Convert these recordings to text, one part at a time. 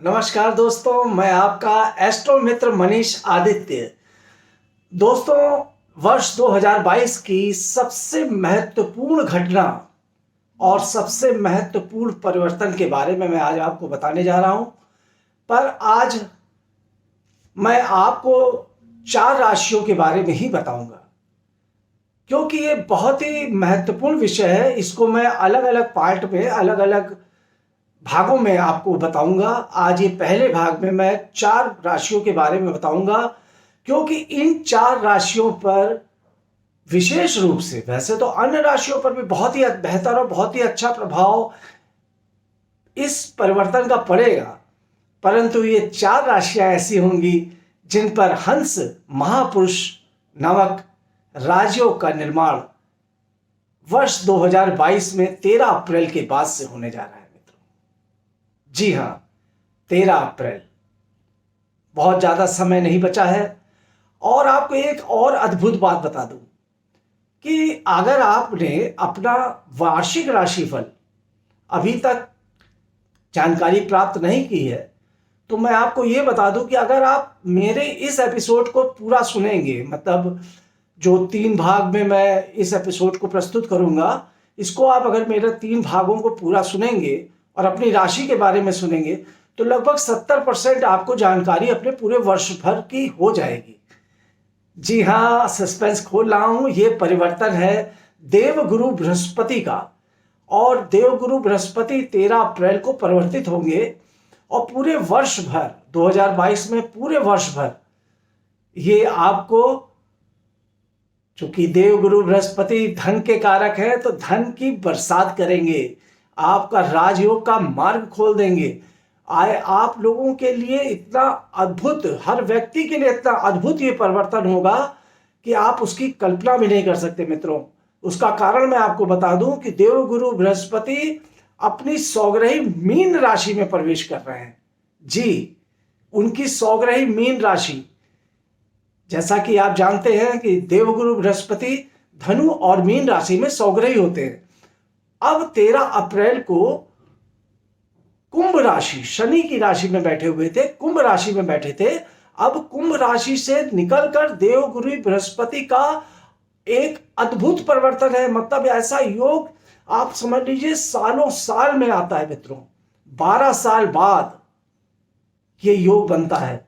नमस्कार दोस्तों, मैं आपका एस्ट्रो मित्र मनीष आदित्य। दोस्तों, वर्ष 2022 की सबसे महत्वपूर्ण घटना और सबसे महत्वपूर्ण परिवर्तन के बारे में मैं आज आपको बताने जा रहा हूं। पर आज मैं आपको 4 राशियों के बारे में ही बताऊंगा, क्योंकि ये बहुत ही महत्वपूर्ण विषय है। इसको मैं अलग अलग पार्ट में, अलग अलग भागों में आपको बताऊंगा। आज ये पहले भाग में मैं 4 राशियों के बारे में बताऊंगा, क्योंकि इन 4 राशियों पर विशेष रूप से, वैसे तो अन्य राशियों पर भी बहुत ही बेहतर और बहुत ही अच्छा प्रभाव इस परिवर्तन का पड़ेगा, परंतु ये 4 राशियां ऐसी होंगी जिन पर हंस महापुरुष नामक राजयोग का निर्माण वर्ष 2022 में 13 अप्रैल के बाद से होने जा रहा है मित्रों। जी हां, 13 अप्रैल, बहुत ज्यादा समय नहीं बचा है। और आपको एक और अद्भुत बात बता दूं कि अगर आपने अपना वार्षिक राशिफल अभी तक जानकारी प्राप्त नहीं की है, तो मैं आपको यह बता दूं कि अगर आप मेरे इस एपिसोड को पूरा सुनेंगे, मतलब जो 3 भाग में मैं इस एपिसोड को प्रस्तुत करूंगा, इसको आप अगर मेरे 3 भागों को पूरा सुनेंगे और अपनी राशि के बारे में सुनेंगे, तो लगभग 70% आपको जानकारी अपने पूरे वर्ष भर की हो जाएगी। जी हाँ, सस्पेंस खोल रहा हूं। ये परिवर्तन है देवगुरु बृहस्पति का, और देवगुरु बृहस्पति 13 अप्रैल को परिवर्तित होंगे और पूरे वर्ष भर 2022 में, पूरे वर्ष भर ये आपको, चूंकि देवगुरु बृहस्पति धन के कारक है, तो धन की बरसात करेंगे, आपका राजयोग का मार्ग खोल देंगे। आप लोगों के लिए इतना अद्भुत, हर व्यक्ति के लिए इतना अद्भुत ये परिवर्तन होगा कि आप उसकी कल्पना भी नहीं कर सकते मित्रों। उसका कारण मैं आपको बता दूं कि देवगुरु बृहस्पति अपनी सौग्रही मीन राशि में प्रवेश कर रहे हैं। जी, उनकी सौग्रही मीन राशि, जैसा कि आप जानते हैं कि देवगुरु बृहस्पति धनु और मीन राशि में सौग्रही होते हैं। अब 13 अप्रैल को कुंभ राशि, शनि की राशि में बैठे हुए थे, कुंभ राशि में बैठे थे। अब कुंभ राशि से निकलकर देवगुरु बृहस्पति का एक अद्भुत परिवर्तन है। मतलब ऐसा योग आप समझ लीजिए सालों साल में आता है मित्रों। 12 साल बाद ये योग बनता है,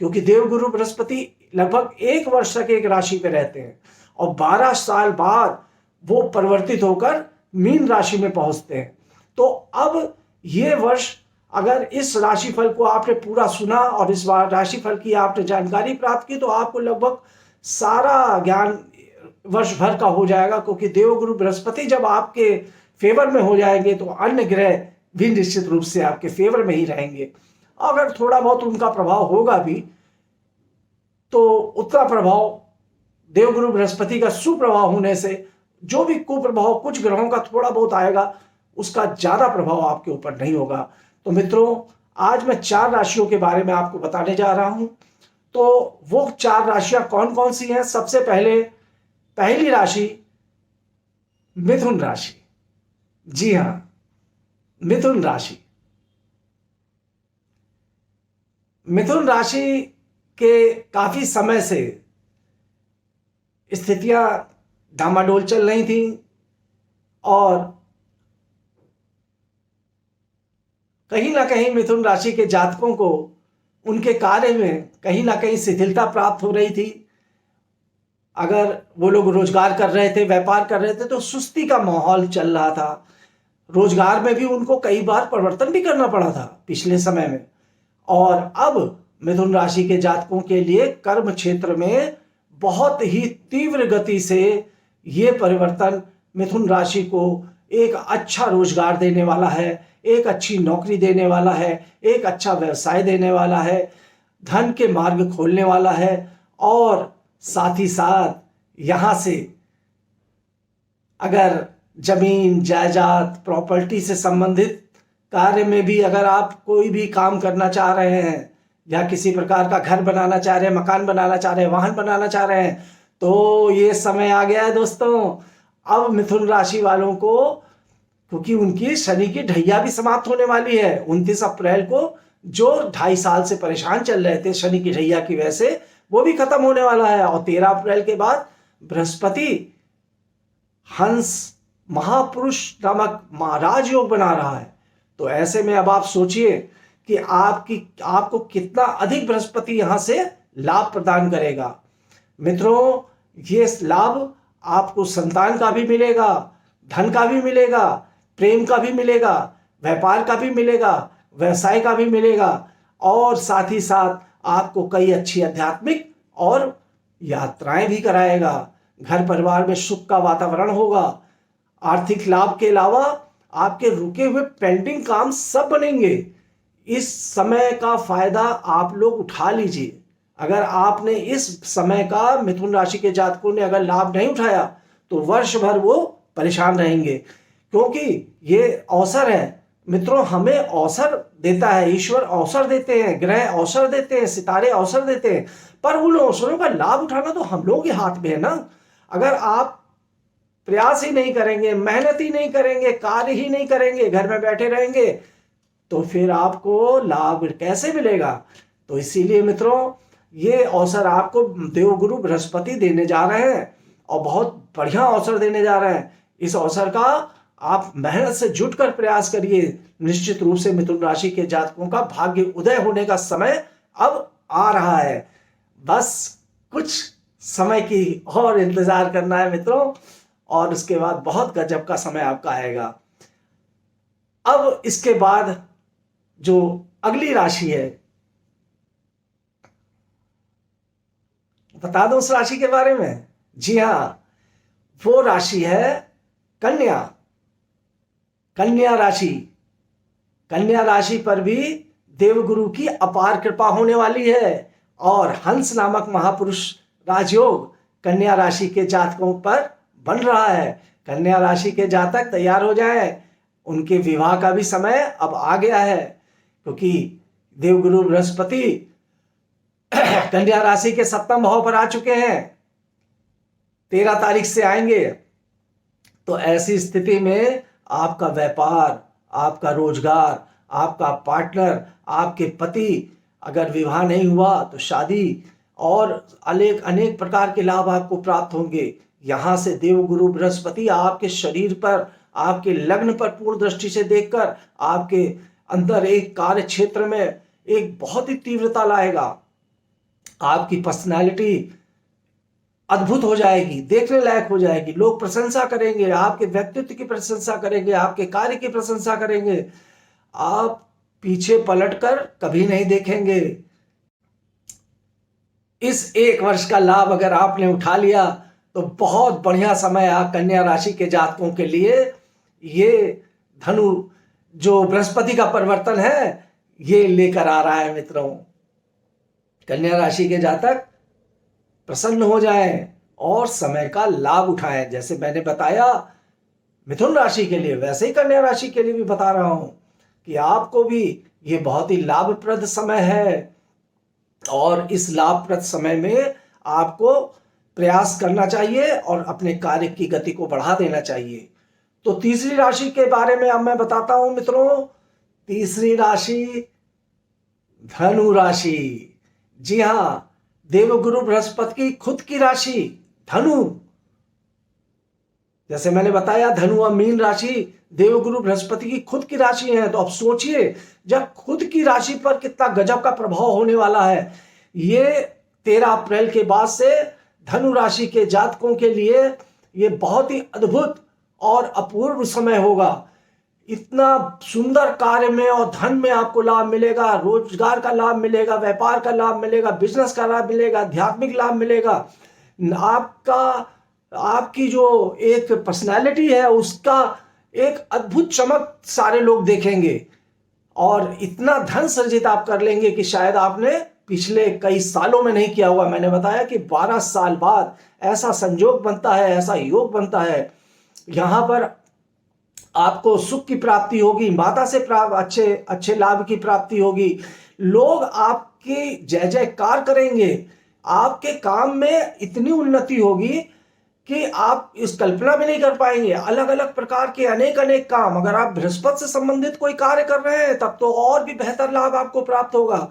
क्योंकि देवगुरु बृहस्पति लगभग 1 वर्ष तक एक राशि पे रहते हैं और 12 साल बाद वो परिवर्तित होकर मीन राशि में पहुंचते हैं। तो अब ये वर्ष, अगर इस राशिफल को आपने पूरा सुना और इस राशिफल की आपने जानकारी प्राप्त की, तो आपको लगभग सारा ज्ञान वर्ष भर का हो जाएगा। क्योंकि देवगुरु बृहस्पति जब आपके फेवर में हो जाएंगे, तो अन्य ग्रह भी निश्चित रूप से आपके फेवर में ही रहेंगे। अगर थोड़ा बहुत उनका प्रभाव होगा भी, तो उतना प्रभाव देवगुरु बृहस्पति का सुप्रभाव होने से जो भी कुप्रभाव कुछ ग्रहों का थोड़ा बहुत आएगा, उसका ज्यादा प्रभाव आपके ऊपर नहीं होगा। तो मित्रों, आज मैं 4 राशियों के बारे में आपको बताने जा रहा हूं। तो वो 4 राशियां कौन कौन सी हैं? सबसे पहले पहली राशि मिथुन राशि। जी हां, मिथुन राशि। मिथुन राशि के काफी समय से स्थितियां डामाडोल चल रही थी और कहीं ना कहीं मिथुन राशि के जातकों को उनके कार्य में कहीं ना कहीं शिथिलता प्राप्त हो रही थी। अगर वो लोग रोजगार कर रहे थे, व्यापार कर रहे थे, तो सुस्ती का माहौल चल रहा था। रोजगार में भी उनको कई बार परिवर्तन भी करना पड़ा था पिछले समय में। और अब मिथुन राशि के जातकों के लिए कर्म क्षेत्र में बहुत ही तीव्र गति से ये परिवर्तन मिथुन राशि को एक अच्छा रोजगार देने वाला है, एक अच्छी नौकरी देने वाला है, एक अच्छा व्यवसाय देने वाला है, धन के मार्ग खोलने वाला है। और साथ ही साथ यहां से अगर जमीन जायदाद प्रॉपर्टी से संबंधित कार्य में भी अगर आप कोई भी काम करना चाह रहे हैं, या किसी प्रकार का घर बनाना चाह रहे हैं, मकान बनाना चाह रहे हैं, वाहन बनाना चाह रहे हैं, तो ये समय आ गया है दोस्तों। अब मिथुन राशि वालों को, क्योंकि उनकी शनि की ढैया भी समाप्त होने वाली है, 29 अप्रैल को जो 2.5 साल से परेशान चल रहे थे शनि की ढैया की वजह से, वो भी खत्म होने वाला है। और 13 अप्रैल के बाद बृहस्पति हंस महापुरुष नामक महाराज योग बना रहा है। तो ऐसे में अब आप सोचिए कि आपको कितना अधिक बृहस्पति यहां से लाभ प्रदान करेगा। मित्रों, ये लाभ आपको संतान का भी मिलेगा, धन का भी मिलेगा, प्रेम का भी मिलेगा, व्यापार का भी मिलेगा, व्यवसाय का भी मिलेगा, और साथ ही साथ आपको कई अच्छी आध्यात्मिक और यात्राएं भी कराएगा। घर परिवार में सुख का वातावरण होगा। आर्थिक लाभ के अलावा आपके रुके हुए पेंडिंग काम सब बनेंगे। इस समय का फायदा आप लोग उठा लीजिए। अगर आपने इस समय का मिथुन राशि के जातकों ने अगर लाभ नहीं उठाया तो वर्ष भर वो परेशान रहेंगे, क्योंकि ये अवसर है। मित्रों, हमें अवसर देता है ईश्वर, अवसर देते हैं, ग्रह अवसर देते हैं, सितारे अवसर देते हैं, पर उन अवसरों का लाभ उठाना तो हम लोग के हाथ में है ना। अगर आप प्रयास ही नहीं करेंगे, मेहनत ही नहीं करेंगे, कार्य ही नहीं करेंगे, घर में बैठे रहेंगे, तो फिर आपको लाभ कैसे मिलेगा। तो इसीलिए मित्रों, ये अवसर आपको देवगुरु बृहस्पति देने जा रहे हैं और बहुत बढ़िया अवसर देने जा रहे हैं। इस अवसर का आप मेहनत से जुटकर प्रयास करिए। निश्चित रूप से मिथुन राशि के जातकों का भाग्य उदय होने का समय अब आ रहा है। बस कुछ समय की और इंतजार करना है मित्रों, और उसके बाद बहुत गजब का समय आपका आएगा। अब इसके बाद जो अगली राशि है, बता दो उस राशि के बारे में। जी हां, वो राशि है कन्या। कन्या राशि। कन्या राशि पर भी देवगुरु की अपार कृपा होने वाली है, और हंस नामक महापुरुष राजयोग कन्या राशि के जातकों पर बन रहा है। कन्या राशि के जातक तैयार हो जाएं, उनके विवाह का भी समय अब आ गया है, क्योंकि देवगुरु बृहस्पति कन्या राशि के 7वें भाव पर आ चुके हैं, 13 तारीख से आएंगे। तो ऐसी स्थिति में आपका व्यापार, आपका रोजगार, आपका पार्टनर, आपके पति, अगर विवाह नहीं हुआ तो शादी, और अनेक प्रकार के लाभ आपको प्राप्त होंगे। यहां से देवगुरु बृहस्पति आपके शरीर पर, आपके लग्न पर पूर्ण दृष्टि से देखकर आपके अंदर एक कार्य क्षेत्र में एक बहुत ही तीव्रता लाएगा। आपकी पर्सनालिटी अद्भुत हो जाएगी, देखने लायक हो जाएगी। लोग प्रशंसा करेंगे, आपके व्यक्तित्व की प्रशंसा करेंगे, आपके कार्य की प्रशंसा करेंगे। आप पीछे पलटकर कभी नहीं देखेंगे। इस 1 वर्ष का लाभ अगर आपने उठा लिया तो बहुत बढ़िया समय है कन्या राशि के जातकों के लिए। ये धनु जो बृहस्पति का परिवर्तन है, ये लेकर आ रहा है मित्रों। कन्या राशि के जातक प्रसन्न हो जाएं और समय का लाभ उठाएं। जैसे मैंने बताया मिथुन राशि के लिए, वैसे ही कन्या राशि के लिए भी बता रहा हूं कि आपको भी ये बहुत ही लाभप्रद समय है, और इस लाभप्रद समय में आपको प्रयास करना चाहिए और अपने कार्य की गति को बढ़ा देना चाहिए। तो तीसरी राशि के बारे में अब मैं बताता हूं मित्रों। तीसरी राशि धनु राशि। जी हां, देवगुरु बृहस्पति की खुद की राशि धनु। जैसे मैंने बताया धनु और मीन राशि देवगुरु बृहस्पति की खुद की राशि है। तो अब सोचिए, जब खुद की राशि पर कितना गजब का प्रभाव होने वाला है। ये 13 अप्रैल के बाद से धनु राशि के जातकों के लिए ये बहुत ही अद्भुत और अपूर्व समय होगा। इतना सुंदर कार्य में और धन में आपको लाभ मिलेगा, रोजगार का लाभ मिलेगा, व्यापार का लाभ मिलेगा, बिजनेस का लाभ मिलेगा, आध्यात्मिक लाभ मिलेगा। आपकी जो एक पर्सनालिटी है उसका एक अद्भुत चमक सारे लोग देखेंगे, और इतना धन सृजित आप कर लेंगे कि शायद आपने पिछले कई सालों में नहीं किया हुआ। मैंने बताया कि 12 साल बाद ऐसा संयोग बनता है, ऐसा योग बनता है। यहां पर आपको सुख की प्राप्ति होगी, माता से अच्छे लाभ की प्राप्ति होगी। लोग आपकी जय जयकार करेंगे, आपके काम में इतनी उन्नति होगी कि आप इस कल्पना भी नहीं कर पाएंगे। अलग अलग प्रकार के अनेक अनेक काम, अगर आप बृहस्पति से संबंधित कोई कार्य कर रहे हैं तब तो और भी बेहतर लाभ आपको प्राप्त होगा।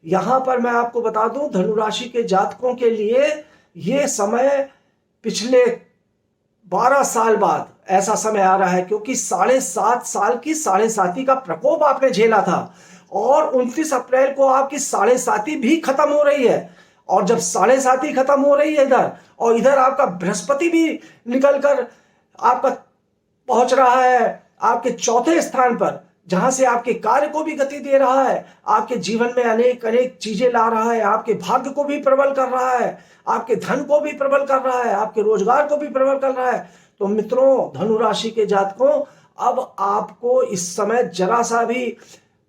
यहां पर मैं आपको बता दूं, धनु राशि के जातकों के लिए ये समय पिछले 12 साल बाद ऐसा समय आ रहा है, क्योंकि 7.5 साल की साढ़े साती का प्रकोप आपने झेला था और 29 अप्रैल को आपकी साढ़े साती भी खत्म हो रही है। और जब साढ़े साती खत्म हो रही है इधर, और इधर आपका बृहस्पति भी निकलकर आपका पहुंच रहा है आपके चौथे स्थान पर, जहां से आपके कार्य को भी गति दे रहा है, आपके जीवन में अनेक अनेक चीजें ला रहा है, आपके भाग्य को भी प्रबल कर रहा है, आपके धन को भी प्रबल कर रहा है, आपके रोजगार को भी प्रबल कर रहा है। तो मित्रों, धनु राशि के जातकों, अब आपको इस समय जरा सा भी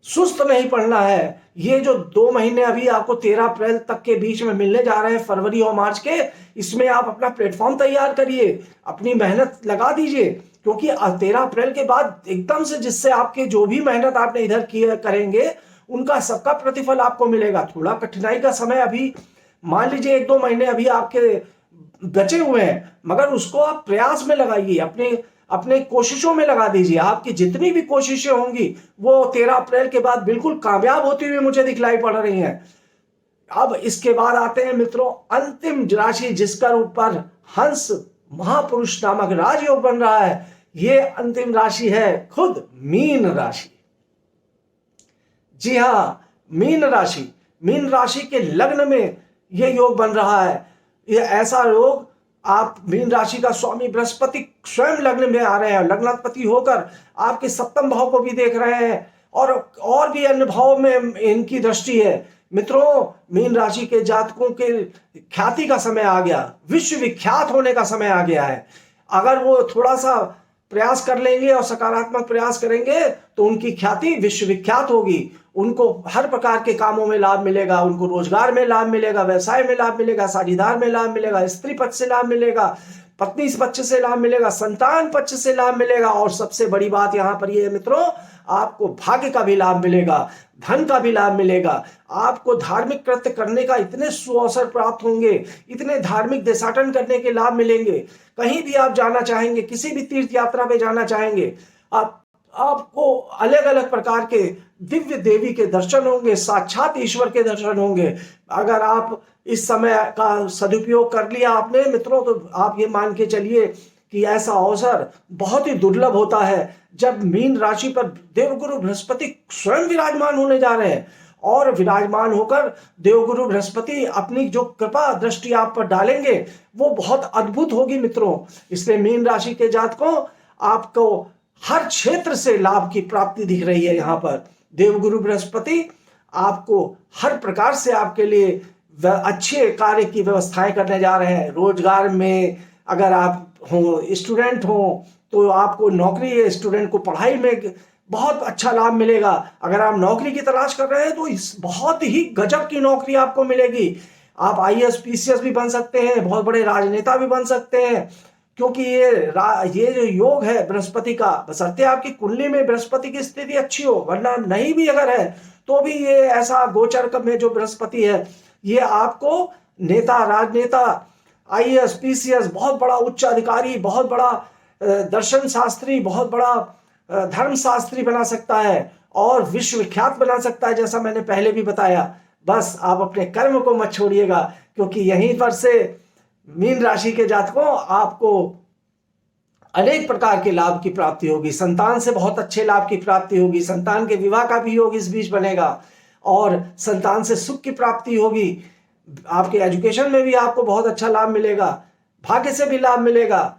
सुस्त नहीं पड़ना है। ये जो 2 महीने अभी आपको 13 अप्रैल तक के बीच में मिलने जा रहे हैं, फरवरी और मार्च के, इसमें आप अपना प्लेटफॉर्म तैयार करिए, अपनी मेहनत लगा दीजिए, क्योंकि 13 अप्रैल के बाद एकदम से जिससे आपके जो भी मेहनत आपने इधर किए करेंगे उनका सबका प्रतिफल आपको मिलेगा। थोड़ा कठिनाई का समय अभी मान लीजिए 1-2 महीने अभी आपके बचे हुए हैं, मगर उसको आप प्रयास में लगाइए, अपने अपने कोशिशों में लगा दीजिए। आपकी जितनी भी कोशिशें होंगी वो 13 अप्रैल के बाद बिल्कुल कामयाब होती हुई मुझे दिखलाई पड़ रही हैं। अब इसके बाद आते हैं मित्रों अंतिम राशि, जिसका ऊपर हंस महापुरुष नामक राजयोग बन रहा है। ये अंतिम राशि है खुद मीन राशि। जी हाँ, मीन राशि, मीन राशि के लग्न में ये योग बन रहा है। ये ऐसा योग, आप मीन राशि का स्वामी बृहस्पति स्वयं लग्न में आ रहे हैं, लग्नाधिपति होकर आपके सप्तम भाव को भी देख रहे हैं और भी अन्य भाव में इनकी दृष्टि है। मित्रों, मीन राशि के जातकों के ख्याति का समय आ गया, विश्व विख्यात होने का समय आ गया है। अगर वो थोड़ा सा प्रयास कर लेंगे और सकारात्मक प्रयास करेंगे तो उनकी ख्याति विश्व विख्यात होगी। उनको हर प्रकार के कामों में लाभ मिलेगा, उनको रोजगार में लाभ मिलेगा, व्यवसाय में लाभ मिलेगा, साझेदार में लाभ मिलेगा, स्त्री पक्ष से लाभ मिलेगा, पत्नी पक्ष से लाभ मिलेगा, संतान पक्ष से लाभ मिलेगा, और सबसे बड़ी बात यहां पर यह है मित्रों, आपको भाग्य का भी लाभ मिलेगा, धन का भी लाभ मिलेगा। आपको धार्मिक कृत्य करने का इतने सुअवसर प्राप्त होंगे, इतने धार्मिक देशाटन करने के लाभ मिलेंगे। कहीं भी आप जाना चाहेंगे, किसी भी तीर्थ यात्रा पे जाना चाहेंगे, आपको अलग अलग प्रकार के दिव्य देवी के दर्शन होंगे, साक्षात ईश्वर के दर्शन होंगे। अगर आप इस समय का सदुपयोग कर लिया आपने मित्रों, तो आप ये मान के चलिए कि ऐसा अवसर बहुत ही दुर्लभ होता है जब मीन राशि पर देवगुरु बृहस्पति स्वयं विराजमान होने जा रहे हैं। और विराजमान होकर देवगुरु बृहस्पति अपनी जो कृपा दृष्टि आप पर डालेंगे वो बहुत अद्भुत होगी मित्रों। इसलिए मीन राशि के जातकों, आपको हर क्षेत्र से लाभ की प्राप्ति दिख रही है। यहाँ पर देवगुरु बृहस्पति आपको हर प्रकार से आपके लिए अच्छे कार्य की व्यवस्थाएं करने जा रहे हैं। रोजगार में अगर आप हो, स्टूडेंट हो, तो आपको नौकरी, स्टूडेंट को पढ़ाई में बहुत अच्छा लाभ मिलेगा। अगर आप नौकरी की तलाश कर रहे हैं तो इस बहुत ही गजब की नौकरी आपको मिलेगी। आप IAS PCS भी बन सकते हैं, बहुत बड़े राजनेता भी बन सकते हैं, क्योंकि ये जो योग है बृहस्पति का, बशर्ते आपकी कुंडली में बृहस्पति की स्थिति अच्छी हो, वरना नहीं भी अगर है तो भी ये ऐसा गोचर में जो बृहस्पति है ये आपको नेता, राजनेता, IAS PCS, बहुत बड़ा उच्च अधिकारी, बहुत बड़ा दर्शन शास्त्री, बहुत बड़ा धर्म शास्त्री बना सकता है और विश्व विख्यात बना सकता है, जैसा मैंने पहले भी बताया। बस आप अपने कर्म को मत छोड़िएगा, क्योंकि यहीं पर से मीन राशि के जातकों आपको अनेक प्रकार के लाभ की प्राप्ति होगी। संतान से बहुत अच्छे लाभ की प्राप्ति होगी, संतान के विवाह का भी योग इस बीच बनेगा और संतान से सुख की प्राप्ति होगी। आपके एजुकेशन में भी आपको बहुत अच्छा लाभ मिलेगा, भाग्य से भी लाभ मिलेगा,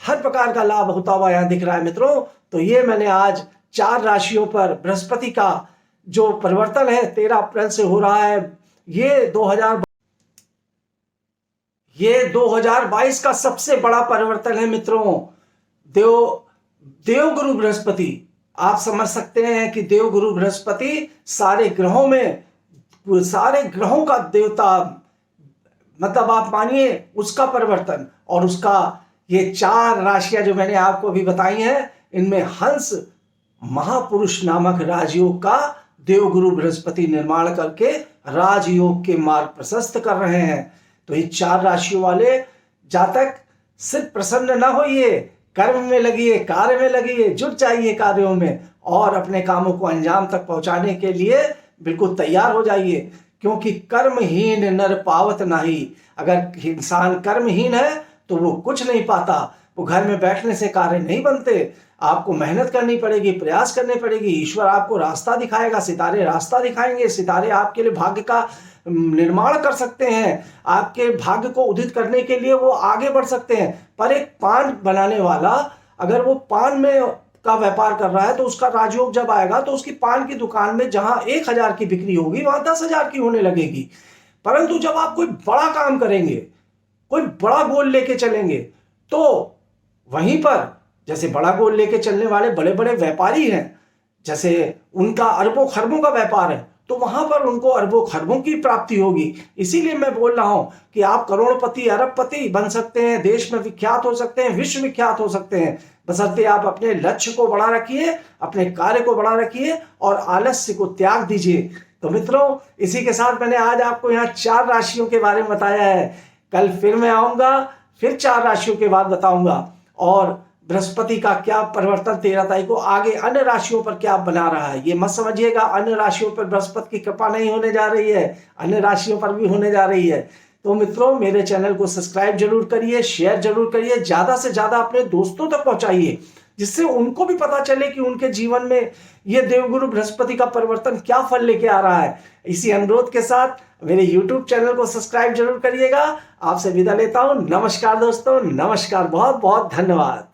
हर प्रकार का लाभ होता हुआ यहाँ दिख रहा है मित्रों। तो ये मैंने आज 4 राशियों पर बृहस्पति का जो परिवर्तन है 13 अप्रैल से हो रहा है, ये 2022 का सबसे बड़ा परिवर्तन है मित्रों। देवगुरु बृहस्पति, आप समझ सकते हैं कि देवगुरु बृहस्पति सारे ग्रहों का देवता, मतलब आप मानिए उसका परिवर्तन, और उसका ये 4 राशियां जो मैंने आपको अभी बताई हैं, इनमें हंस महापुरुष नामक राजयोग का देवगुरु बृहस्पति निर्माण करके राजयोग के मार्ग प्रशस्त कर रहे हैं। तो ये 4 राशियों वाले जातक सिर्फ प्रसन्न न होइए, कर्म में लगिए, कार्य में लगिए, जुट जाइए कार्यों में और अपने कामों को अंजाम तक पहुंचाने के लिए बिल्कुल तैयार हो जाइए। क्योंकि कर्महीन नर पावत नाही। अगर इंसान कर्महीन है तो वो कुछ नहीं पाता। वो घर में बैठने से कार्य नहीं बनते। आपको मेहनत करनी पड़ेगी, प्रयास करनी पड़ेगी। ईश्वर आपको रास्ता दिखाएगा, सितारे रास्ता दिखाएंगे। सितारे आपके लिए भाग्य का निर्माण कर सकते हैं, आपके भाग्य को उदित करने के लिए वो आगे बढ़ सकते हैं। पर एक पान बनाने वाला अगर वो पान में का व्यापार कर रहा है तो उसका राजयोग जब आएगा तो उसकी पान की दुकान में जहां 1,000 की बिक्री होगी वहां 10,000 की होने लगेगी। परंतु जब आप कोई बड़ा काम करेंगे, कोई बड़ा गोल लेके चलेंगे, तो वहीं पर जैसे बड़ा गोल लेके चलने वाले बड़े बड़े व्यापारी हैं, जैसे उनका अरबों खरबों का व्यापार है, तो वहां पर उनको अरबों खरबों की प्राप्ति होगी। इसीलिए मैं बोल रहा हूं कि आप करोड़पति अरबपति बन सकते हैं, देश में विख्यात हो सकते हैं, विश्व विख्यात हो सकते हैं, बशर्ते आप अपने लक्ष्य को बड़ा रखिए, अपने कार्य को बड़ा रखिए और आलस्य को त्याग दीजिए। तो मित्रों, इसी के साथ मैंने आज आपको यहाँ 4 राशियों के बारे में बताया है। कल फिर मैं आऊंगा, फिर 4 राशियों के बाद बताऊंगा और बृहस्पति का क्या परिवर्तन 13 तारीख को आगे अन्य राशियों पर क्या बना रहा है। ये मत समझिएगा अन्य राशियों पर बृहस्पति की कृपा नहीं होने जा रही है, अन्य राशियों पर भी होने जा रही है। तो मित्रों, मेरे चैनल को सब्सक्राइब जरूर करिए, शेयर जरूर करिए, ज्यादा से ज्यादा अपने दोस्तों तक पहुंचाइए, जिससे उनको भी पता चले कि उनके जीवन में ये देवगुरु बृहस्पति का परिवर्तन क्या फल लेके आ रहा है। इसी अनुरोध के साथ मेरे YouTube चैनल को सब्सक्राइब जरूर करिएगा। आपसे विदा लेता हूं। नमस्कार दोस्तों, नमस्कार, बहुत बहुत धन्यवाद।